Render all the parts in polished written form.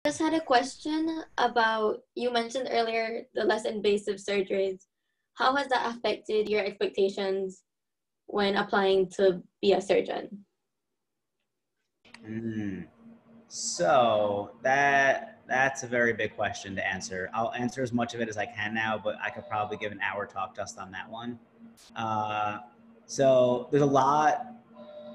just had a question about, you mentioned earlier the less invasive surgeries. How has that affected your expectations when applying to be a surgeon? Mm. So that's a very big question to answer. I'll answer as much of it as I can now, but I could probably give an hour talk just on that one. Uh, so there's a lot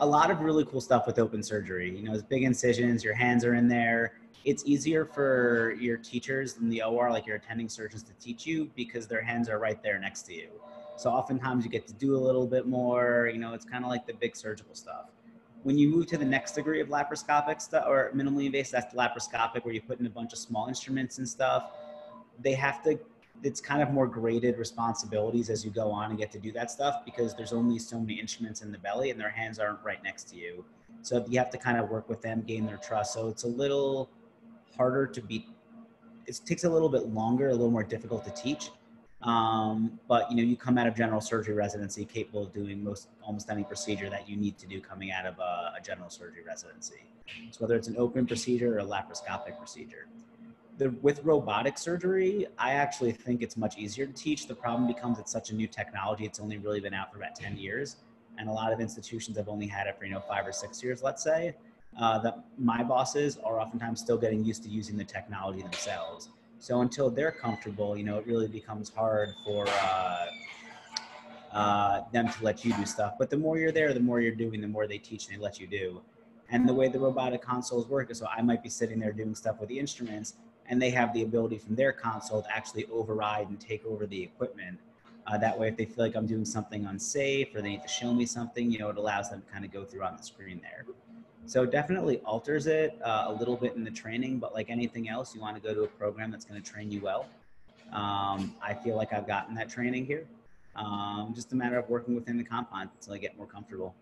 of really cool stuff with open surgery. You know, it's big incisions, your hands are in there. It's easier for your teachers in the OR, like your attending surgeons, to teach you because their hands are right there next to you. So oftentimes you get to do a little bit more. You know, it's kind of like the big surgical stuff. When you move to the next degree of laparoscopic stuff or minimally invasive, that's the laparoscopic, where you put in a bunch of small instruments and stuff. They have to, it's kind of more graded responsibilities as you go on and get to do that stuff, because there's only so many instruments in the belly and their hands aren't right next to you. So you have to kind of work with them, gain their trust. So it's a little harder to be, it takes a little bit longer, a little more difficult to teach. But you know, you come out of general surgery residency capable of doing almost any procedure that you need to do coming out of a general surgery residency. So whether it's an open procedure or a laparoscopic procedure. With robotic surgery, I actually think it's much easier to teach. The problem becomes it's such a new technology. It's only really been out for about 10 years. And a lot of institutions have only had it for, 5 or 6 years, let's say. That my bosses are oftentimes still getting used to using the technology themselves. So until they're comfortable, it really becomes hard for them to let you do stuff. But the more you're there, the more you're doing, the more they teach and they let you do. And the way the robotic consoles work is, so I might be sitting there doing stuff with the instruments, and they have the ability from their console to actually override and take over the equipment. That way, if they feel like I'm doing something unsafe or they need to show me something, it allows them to kind of go through on the screen there. So it definitely alters it a little bit in the training, but like anything else, you want to go to a program that's going to train you well. I feel like I've gotten that training here. Just a matter of working within the confines until I get more comfortable.